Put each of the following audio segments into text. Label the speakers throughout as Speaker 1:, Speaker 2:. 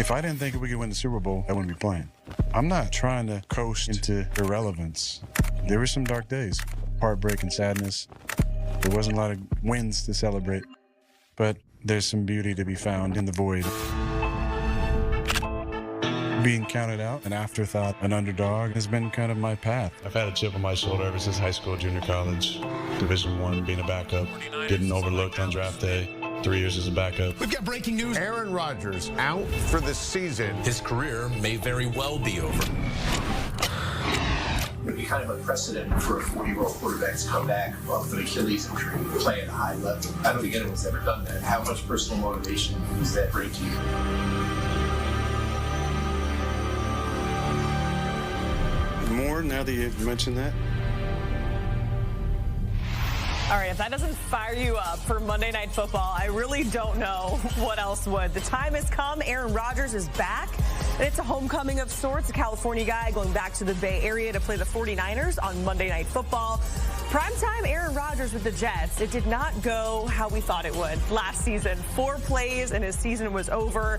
Speaker 1: If I didn't think we could win the Super Bowl, I wouldn't be playing. I'm not trying to coast into irrelevance. There were some dark days, heartbreak and sadness. There wasn't a lot of wins to celebrate, but there's some beauty to be found in the void. Being counted out, an afterthought, an underdog has been kind of my path.
Speaker 2: I've had a chip on my shoulder ever since high school, junior college, Division I, being a backup, getting overlooked on draft day. 3 years as a backup.
Speaker 3: We've got breaking news. Aaron Rodgers out for the season.
Speaker 4: His career may very well be over.
Speaker 5: It would be kind of unprecedented for a 40-year-old quarterback to come back off an Achilles injury and play at a high level. I don't think anyone's ever done that. How much personal motivation does that bring to you?
Speaker 1: More now that you've mentioned that.
Speaker 6: All right, if that doesn't fire you up for Monday Night Football, I really don't know what else would. The time has come. Aaron Rodgers is back, and it's a homecoming of sorts. A California guy going back to the Bay Area to play the 49ers on Monday Night Football. Primetime Aaron Rodgers with the Jets. It did not go how we thought it would last season. 4 plays and his season was over.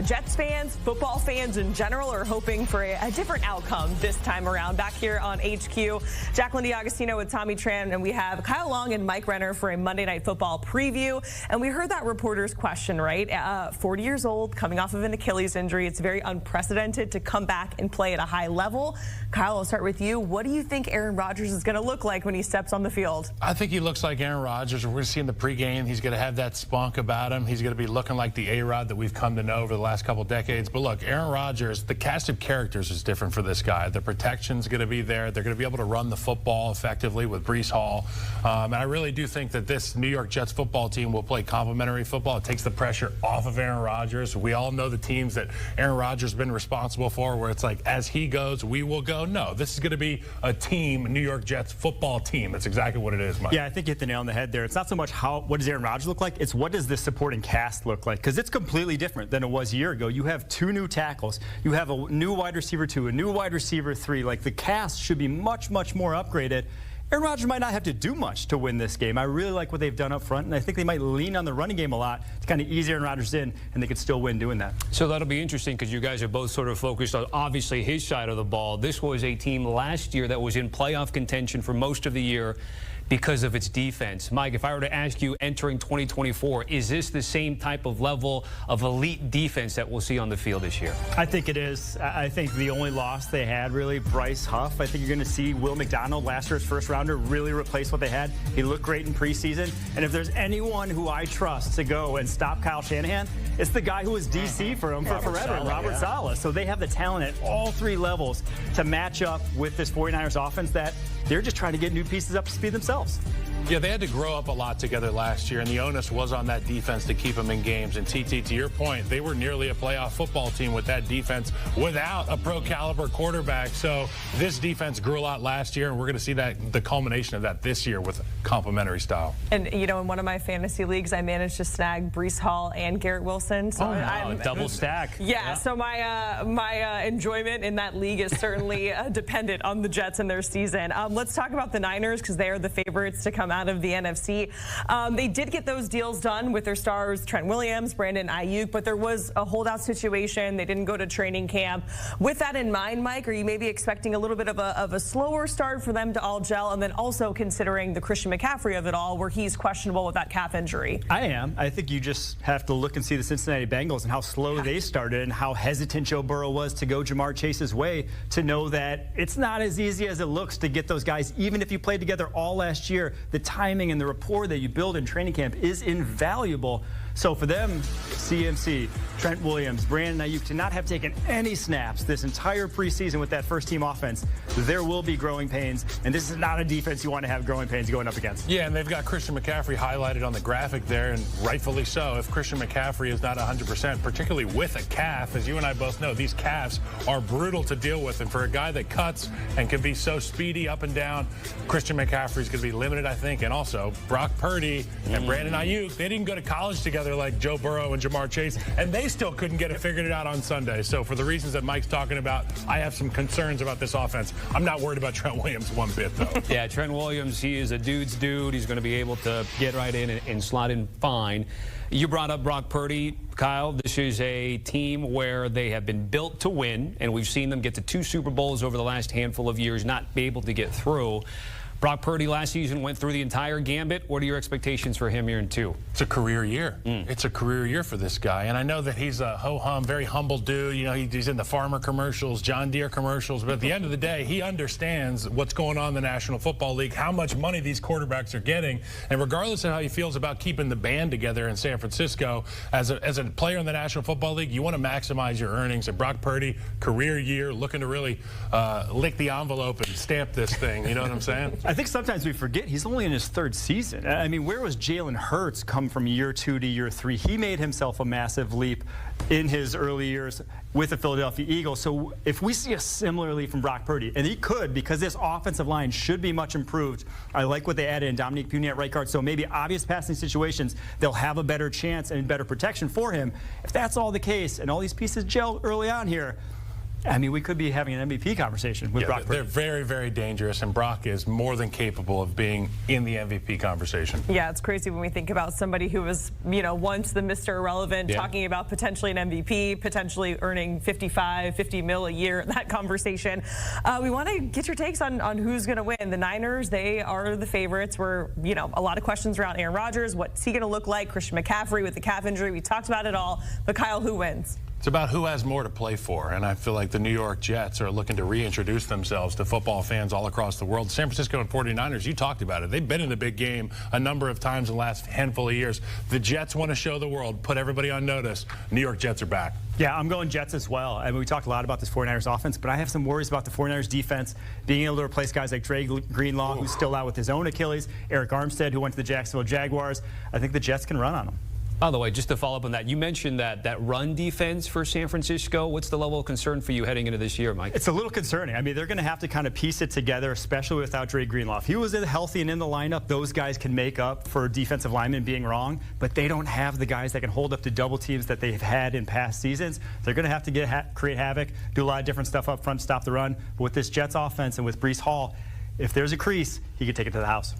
Speaker 6: Jets fans, football fans in general, are hoping for a different outcome this time around. Back here on HQ, Jacqueline D'Agostino with Tommy Tran, and we have Kyle Long and Mike Renner for a Monday Night Football preview. And we heard that reporter's question, right? 40 years old, coming off of an Achilles injury. It's very unprecedented to come back and play at a high level. Kyle, I'll start with you. What do you think Aaron Rodgers is going to look like when he steps on the field?
Speaker 7: I think he looks like Aaron Rodgers. We're going to see in the pregame, he's going to have that spunk about him. He's going to be looking like the A-Rod that we've come to know over the last couple decades. But look, Aaron Rodgers, the cast of characters is different for this guy. The protection's going to be there. They're going to be able to run the football effectively with Breece Hall. And I really do think that this New York Jets football team will play complementary football. It takes the pressure off of Aaron Rodgers. We all know the teams that Aaron Rodgers has been responsible for, where it's like, as he goes, we will go. No, this is going to be a team, New York Jets football team. That's exactly what it is, Mike.
Speaker 8: Yeah, I think you hit the nail on the head there. It's not so much what does Aaron Rodgers look like, it's what does this supporting cast look like, because it's completely different than it was a year ago. You have 2 new tackles. You have a new wide receiver 2, a new wide receiver 3. Like, the cast should be much, much more upgraded. Aaron Rodgers might not have to do much to win this game. I really like what they've done up front, and I think they might lean on the running game a lot to kind of ease Aaron Rodgers in, and they could still win doing that.
Speaker 9: So that'll be interesting because you guys are both sort of focused on, obviously, his side of the ball. This was a team last year that was in playoff contention for most of the year because of its defense. Mike, if I were to ask you entering 2024, is this the same type of level of elite defense that we'll see on the field this year?
Speaker 8: I think it is. I think the only loss they had, really, Bryce Huff. I think you're going to see Will McDonald, last year's first rounder, really replace what they had. He looked great in preseason. And if there's anyone who I trust to go and stop Kyle Shanahan, it's the guy who was DC for him for forever, Robert Saleh. So they have the talent at all 3 levels to match up with this 49ers offense that they're just trying to get new pieces up to speed themselves.
Speaker 7: Yeah, they had to grow up a lot together last year, and the onus was on that defense to keep them in games. And TT, to your point, they were nearly a playoff football team with that defense without a pro-caliber quarterback. So this defense grew a lot last year, and we're going to see the culmination of that this year with complementary style.
Speaker 6: And, you know, in one of my fantasy leagues, I managed to snag Breece Hall and Garrett Wilson. So
Speaker 8: double stack.
Speaker 6: Yeah, so my enjoyment in that league is certainly dependent on the Jets and their season. Let's talk about the Niners, because they are the favorites to come out of the NFC. They did get those deals done with their stars, Trent Williams, Brandon Ayuk, but there was a holdout situation. They didn't go to training camp. With that in mind, Mike, are you maybe expecting a little bit of a slower start for them to all gel, and then also considering the Christian McCaffrey of it all, where he's questionable with that calf injury?
Speaker 8: I am. I think you just have to look and see the Cincinnati Bengals and how slow they started and how hesitant Joe Burrow was to go Jamar Chase's way, to know that it's not as easy as it looks to get those guys, even if you played together all last year. The timing and the rapport that you build in training camp is invaluable. So for them, CMC, Trent Williams, Brandon Ayuk, to not have taken any snaps this entire preseason with that first-team offense, there will be growing pains, and this is not a defense you want to have growing pains going up against.
Speaker 7: Yeah, and they've got Christian McCaffrey highlighted on the graphic there, and rightfully so. If Christian McCaffrey is not 100%, particularly with a calf, as you and I both know, these calves are brutal to deal with, and for a guy that cuts and can be so speedy up and down, Christian McCaffrey is going to be limited, I think. And also, Brock Purdy and Brandon Ayuk, they didn't go to college together together like Joe Burrow and Jamar Chase, and they still couldn't get it figured out on Sunday. So for the reasons that Mike's talking about, I have some concerns about this offense. I'm not worried about Trent Williams one bit, though.
Speaker 9: Yeah, Trent Williams, he is a dude's dude. He's going to be able to get right in and slot in fine. You brought up Brock Purdy, Kyle. This is a team where they have been built to win, and we've seen them get to 2 Super Bowls over the last handful of years, not be able to get through. Brock Purdy last season went through the entire gambit. What are your expectations for him here in 2?
Speaker 7: It's a career year. It's a career year for this guy. And I know that he's a ho-hum, very humble dude. You know, he's in the farmer commercials, John Deere commercials. But at the end of the day, he understands what's going on in the National Football League, how much money these quarterbacks are getting. And regardless of how he feels about keeping the band together in San Francisco, as a player in the National Football League, you want to maximize your earnings. And Brock Purdy, career year, looking to really lick the envelope and stamp this thing. You know what I'm saying?
Speaker 8: I think sometimes we forget he's only in his 3rd season. I mean, where was Jalen Hurts come from year 2 to year 3? He made himself a massive leap in his early years with the Philadelphia Eagles. So if we see a similar leap from Brock Purdy, and he could, because this offensive line should be much improved. I like what they added in Dominique Pugny at right guard. So maybe obvious passing situations, they'll have a better chance and better protection for him. If that's all the case, and all these pieces gel early on here, I mean, we could be having an MVP conversation with Brock Purdy.
Speaker 7: They're very, very dangerous, and Brock is more than capable of being in the MVP conversation.
Speaker 6: Yeah, it's crazy when we think about somebody who was, you know, once the Mr. Irrelevant, talking about potentially an MVP, potentially earning 50 mil a year in that conversation. We want to get your takes on who's going to win. The Niners, they are the favorites. We're, you know, a lot of questions around Aaron Rodgers. What's he going to look like? Christian McCaffrey with the calf injury. We talked about it all. But Kyle, who wins?
Speaker 7: It's about who has more to play for, and I feel like the New York Jets are looking to reintroduce themselves to football fans all across the world. San Francisco and 49ers, you talked about it. They've been in the big game a number of times in the last handful of years. The Jets want to show the world, put everybody on notice. New York Jets are back.
Speaker 8: Yeah, I'm going Jets as well. I mean, we talked a lot about this 49ers offense, but I have some worries about the 49ers defense being able to replace guys like Dre Greenlaw, who's still out with his own Achilles, Eric Armstead, who went to the Jacksonville Jaguars. I think the Jets can run on them.
Speaker 9: By the way, just to follow up on that, you mentioned that run defense for San Francisco. What's the level of concern for you heading into this year, Mike?
Speaker 8: It's a little concerning. I mean, they're going to have to kind of piece it together, especially without Dre Greenlaw. If he was healthy and in the lineup, those guys can make up for defensive linemen being wrong, but they don't have the guys that can hold up to double teams that they've had in past seasons. They're going to have to create havoc, do a lot of different stuff up front, stop the run. But with this Jets offense and with Breece Hall, if there's a crease, he could take it to the house.